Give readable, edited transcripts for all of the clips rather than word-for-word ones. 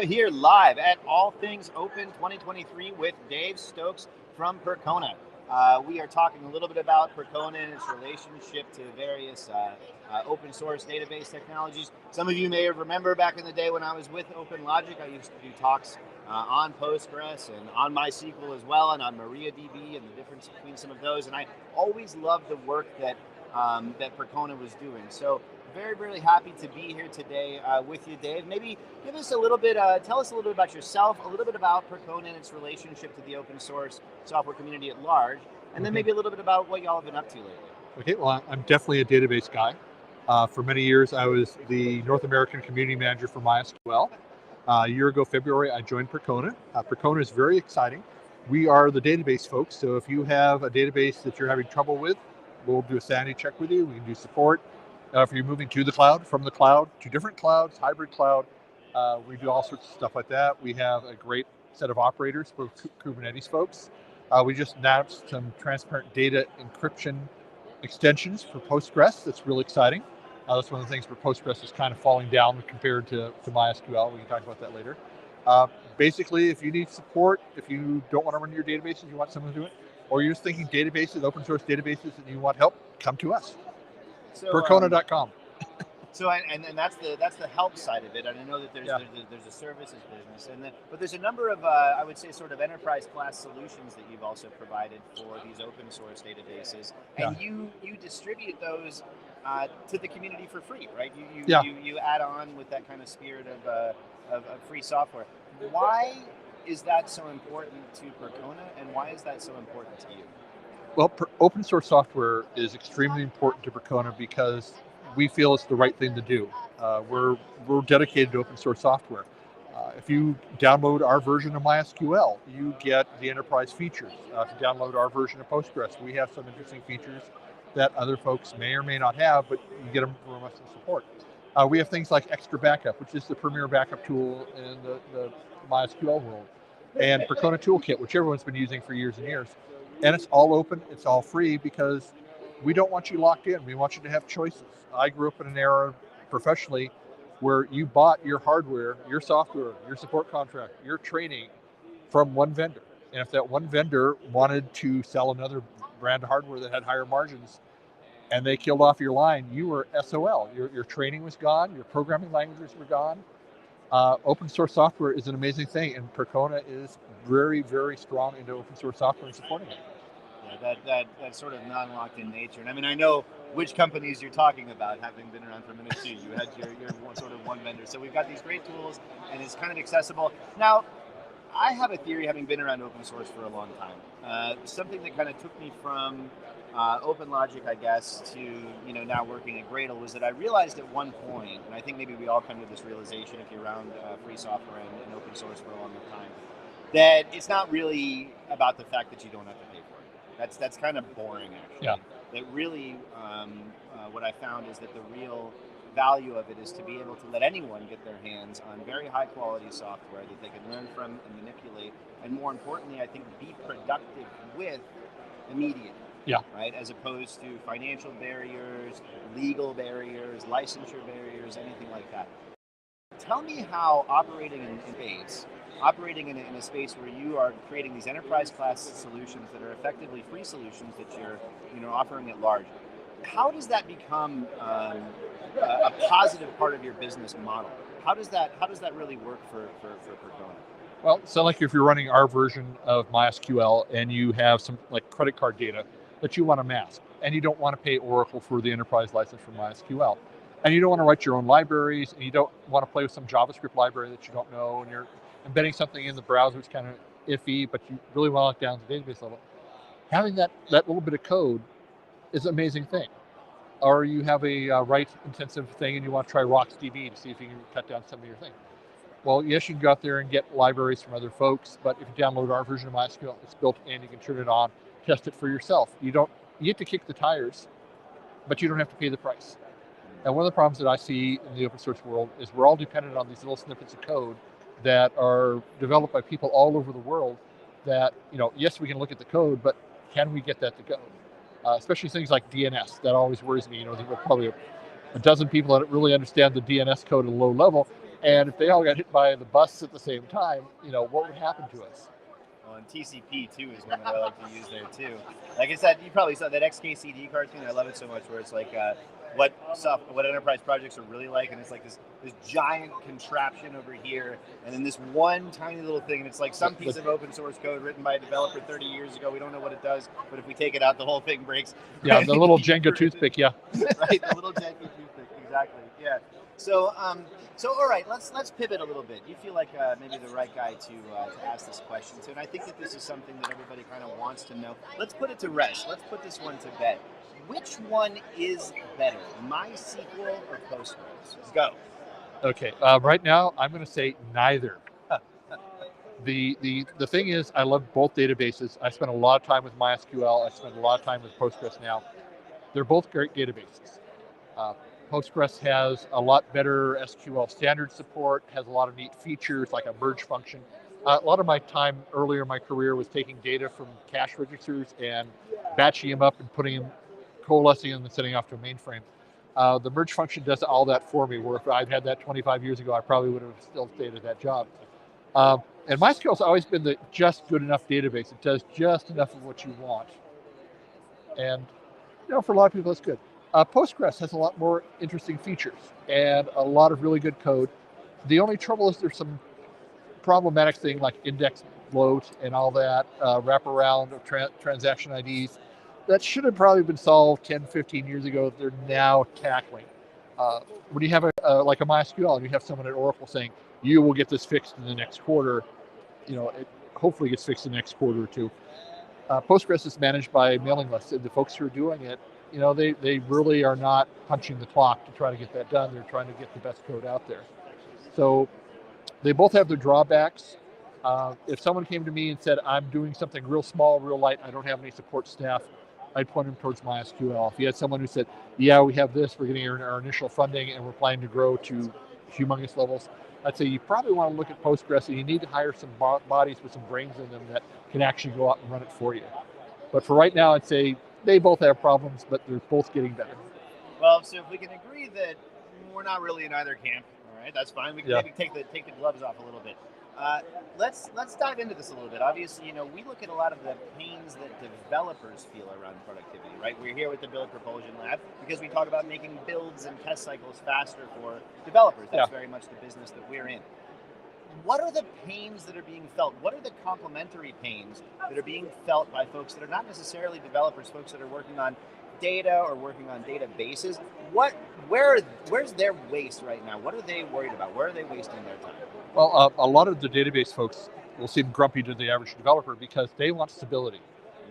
am here live at All Things Open 2023 with Dave Stokes from Percona. We are talking a little bit about Percona and its relationship to various open source database technologies. Some of you may remember back in the day when I was with OpenLogic, I used to do talks on Postgres and on MySQL as well, and on MariaDB and the difference between some of those. And I always loved the work that that Percona was doing. So very, very happy to be here today with you, Dave. Maybe give us a little bit, tell us a little bit about yourself, a little bit about Percona and its relationship to the open source software community at large, and then maybe a little bit about what y'all have been up to lately. Okay, well, I'm definitely a database guy. For many years, I was the North American community manager for MySQL. A year ago, February, I joined Percona. Percona is very exciting. We are the database folks, so if you have a database that you're having trouble with, we'll do a sanity check with you. We can do support. If you're moving to the cloud, from the cloud to different clouds, hybrid cloud, we do all sorts of stuff like that. We have a great set of operators for Kubernetes folks. We just announced some transparent data encryption extensions for Postgres. That's really exciting. That's one of the things where Postgres is kind of falling down compared to MySQL. We can talk about that later. Basically, if you need support, if you don't want to run your databases, you want someone to do it, or you're just thinking databases, open source databases, and you want help, come to us. So, Percona.com. So and that's the help side of it, and I know that there's a services business, but there's a number of I would say sort of enterprise class solutions that you've also provided for these open source databases, and you distribute those to the community for free, right? You add on with that kind of spirit of free software. Why is that so important to Percona, and why is that so important to you? Well, open source software is extremely important to Percona because we feel it's the right thing to do. We're dedicated to open source software. If you download our version of MySQL, you get the enterprise features. If you download our version of Postgres, we have some interesting features that other folks may or may not have, but you get them from us in support. We have things like Extra Backup, which is the premier backup tool in the MySQL world, and Percona Toolkit, which everyone's been using for years and years. And it's all open, it's all free, because we don't want you locked in. We want you to have choices. I grew up in an era professionally where you bought your hardware, your software, your support contract, your training from one vendor. And if that one vendor wanted to sell another brand of hardware that had higher margins and they killed off your line, you were SOL. Your training was gone, your programming languages were gone. Open source software is an amazing thing, and Percona is very, very strong into open source software and supporting it. Yeah, that sort of non-locked in nature. And I mean, I know which companies you're talking about, having been around for a minute too. You had your sort of one vendor. So we've got these great tools, and it's kind of accessible. Now, I have a theory, having been around open source for a long time. Something that kind of took me from OpenLogic, I guess, to now working at Gradle, was that I realized at one point, and I think maybe we all come to this realization if you're around free software and open source for a long time, that it's not really about the fact that you don't have to pay for it. That's kind of boring, actually. Yeah. That really, what I found is that the real value of it is to be able to let anyone get their hands on very high quality software that they can learn from and manipulate, and more importantly, I think, be productive with immediately. Yeah. Right? As opposed to financial barriers, legal barriers, licensure barriers, anything like that. Tell me how operating in a space where you are creating these enterprise class solutions that are effectively free solutions that you're offering at large, how does that become a positive part of your business model? How does that really work for Percona? Well, so like if you're running our version of MySQL and you have some like credit card data that you want to mask, and you don't want to pay Oracle for the enterprise license for MySQL, and you don't want to write your own libraries, and you don't want to play with some JavaScript library that you don't know, and you're embedding something in the browser that's kind of iffy, but you really want it down to the database level, having that little bit of code is an amazing thing. Or you have a write-intensive thing and you want to try RocksDB to see if you can cut down some of your thing. Well, yes, you can go out there and get libraries from other folks, but if you download our version of MySQL, it's built in, you can turn it on, test it for yourself. You get to kick the tires, but you don't have to pay the price. And one of the problems that I see in the open source world is we're all dependent on these little snippets of code that are developed by people all over the world that, yes, we can look at the code, but can we get that to go? Especially things like DNS, that always worries me. There are probably a dozen people that really understand the DNS code at a low level, And if they all got hit by the bus at the same time, what would happen to us? Well, and TCP too is one that I like to use there too. Like I said, you probably saw that XKCD cartoon. I love it so much, where it's like what enterprise projects are really like, and it's like this giant contraption over here, and then this one tiny little thing, and it's like some piece of open source code written by a developer 30 years ago. We don't know what it does, but if we take it out, the whole thing breaks. Yeah, the little Jenga toothpick. Yeah, right, the little Jenga toothpick. Exactly. Yeah. So all right, let's pivot a little bit. You feel like maybe the right guy to ask this question to, and I think that this is something that everybody kind of wants to know. Let's put it to rest. Let's put this one to bed. Which one is better, MySQL or Postgres? Let's go. Okay. Right now, I'm going to say neither. The thing is, I love both databases. I spend a lot of time with MySQL. I spend a lot of time with Postgres now. They're both great databases. Postgres has a lot better SQL standard support, has a lot of neat features like a merge function. A lot of my time earlier in my career was taking data from cache registers and batching them up and putting them, coalescing them and sending off to a mainframe. The merge function does all that for me, where if I'd had that 25 years ago, I probably would have still stayed at that job. And MySQL's always been the just good enough database. It does just enough of what you want. And for a lot of people, that's good. Postgres has a lot more interesting features and a lot of really good code. The only trouble is there's some problematic thing like index bloat and all that, wraparound of transaction IDs that should have probably been solved 10, 15 years ago that they're now tackling. When you have like a MySQL and you have someone at Oracle saying, you will get this fixed in the next quarter, it hopefully gets fixed in the next quarter or two. Postgres is managed by mailing lists, and the folks who are doing it, they really are not punching the clock to try to get that done. They're trying to get the best code out there. So they both have their drawbacks. If someone came to me and said, I'm doing something real small, real light, I don't have any support staff, I'd point them towards MySQL. If you had someone who said, yeah, we have this, we're getting our initial funding and we're planning to grow to humongous levels, I'd say you probably want to look at Postgres, and you need to hire some bodies with some brains in them that can actually go out and run it for you. But for right now, I'd say they both have problems, but they're both getting better. Well, so if we can agree that we're not really in either camp, all right, that's fine. We can maybe take the gloves off a little bit. Let's dive into this a little bit. Obviously, we look at a lot of the pains that developers feel around productivity, right? We're here with the Build Propulsion Lab because we talk about making builds and test cycles faster for developers. That's very much the business that we're in. What are the pains that are being felt? What are the complementary pains that are being felt by folks that are not necessarily developers, folks that are working on data or working on databases? Where's their waste right now? What are they worried about? Where are they wasting their time? Well, a lot of the database folks will seem grumpy to the average developer because they want stability.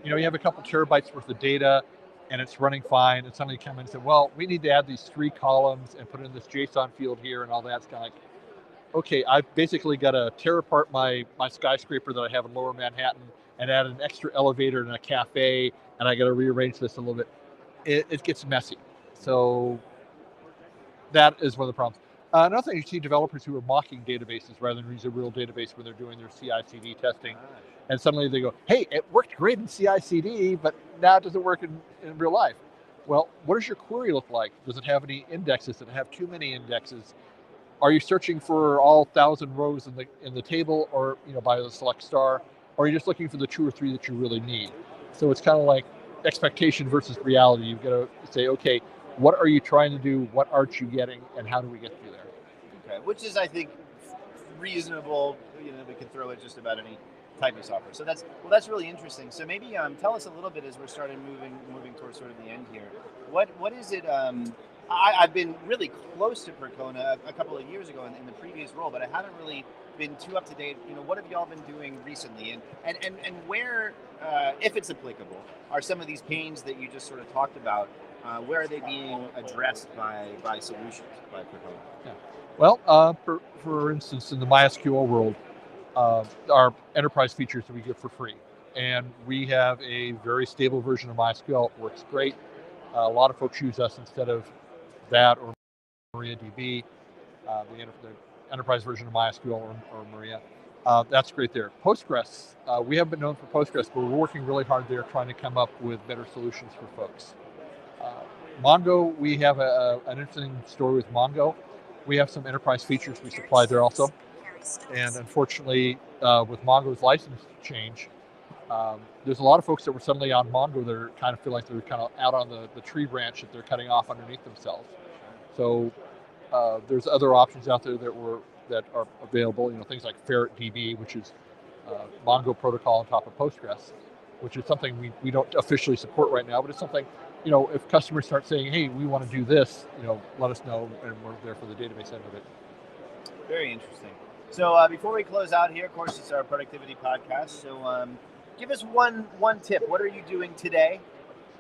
You have a couple terabytes worth of data and it's running fine, and suddenly you come in and say, well, we need to add these 3 columns and put in this JSON field here and all that. It's kind of like, okay, I've basically got to tear apart my skyscraper that I have in Lower Manhattan and add an extra elevator and a cafe, and I got to rearrange this a little bit. It gets messy. So that is one of the problems. Another thing, you see developers who are mocking databases rather than use a real database when they're doing their CI/CD testing. And suddenly they go, hey, it worked great in CI/CD, but now it doesn't work in real life. Well, what does your query look like? Does it have any indexes? Does it have too many indexes? Are you searching for all 1,000 rows in the table, or by the select star? Or are you just looking for the 2 or 3 that you really need? So it's kind of like expectation versus reality. You've got to say, okay, what are you trying to do? What aren't you getting? And how do we get through there? Okay, which is, I think, reasonable. We could throw at just about any type of software. So that's really interesting. So maybe tell us a little bit as we're starting moving towards sort of the end here. What is it? I've been really close to Percona a couple of years ago in the previous role, but I haven't really been too up to date. What have y'all been doing recently, and where, if it's applicable, are some of these pains that you just sort of talked about? Where are they being addressed by solutions by Percona? Yeah. Well, for instance, in the MySQL world, our enterprise features that we get for free, and we have a very stable version of MySQL. It works great. A lot of folks use us instead of that or MariaDB, the enterprise version of MySQL or Maria. That's great there. Postgres, we haven't been known for Postgres, but we're working really hard there trying to come up with better solutions for folks. Mongo, we have an interesting story with Mongo. We have some enterprise features we supply there also. And unfortunately, with Mongo's license change, there's a lot of folks that were suddenly on Mongo that are kind of feel like they're kind of out on the tree branch that they're cutting off underneath themselves. So there's other options out there that are available. Things like Ferret DB, which is Mongo protocol on top of Postgres, which is something we don't officially support right now, but it's something, if customers start saying, hey, we want to do this, let us know, and we're there for the database end of it. Very interesting. So before we close out here, of course, it's our productivity podcast. So give us one tip. What are you doing today,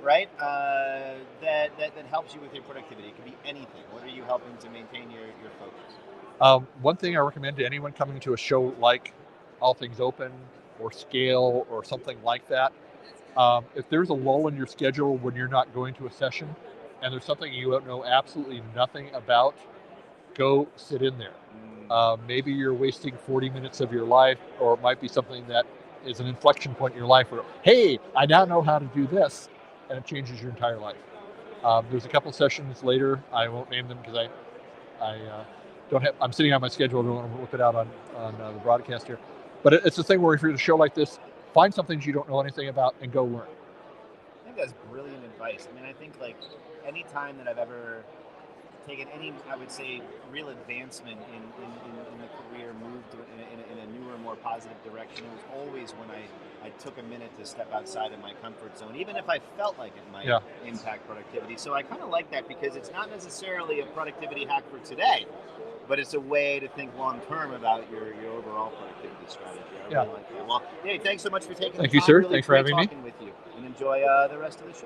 right? That helps you with your productivity. It could be anything. What are you helping to maintain your focus? One thing I recommend to anyone coming to a show like All Things Open or Scale or something like that, if there's a lull in your schedule when you're not going to a session and there's something you don't know absolutely nothing about, go sit in there. Maybe you're wasting 40 minutes of your life, or it might be something that is an inflection point in your life where, hey, I now know how to do this, and it changes your entire life. There's a couple sessions later. I won't name them because I don't have. I'm sitting on my schedule. I don't want to whip it out on the broadcast here. But it's a thing where if you're at a show like this, find something you don't know anything about and go learn. I think that's brilliant advice. I mean, I think like any time that I've ever taken any, I would say, real advancement in the career, moved in a newer, more positive direction, it was always when I took a minute to step outside of my comfort zone, even if I felt like it might impact productivity. So I kind of like that because it's not necessarily a productivity hack for today, but it's a way to think long term about your overall productivity strategy. I really like that. Well, hey, thanks so much for taking the time. Thank you, sir. Really Thanks for having me. Talking with you, and enjoy the rest of the show.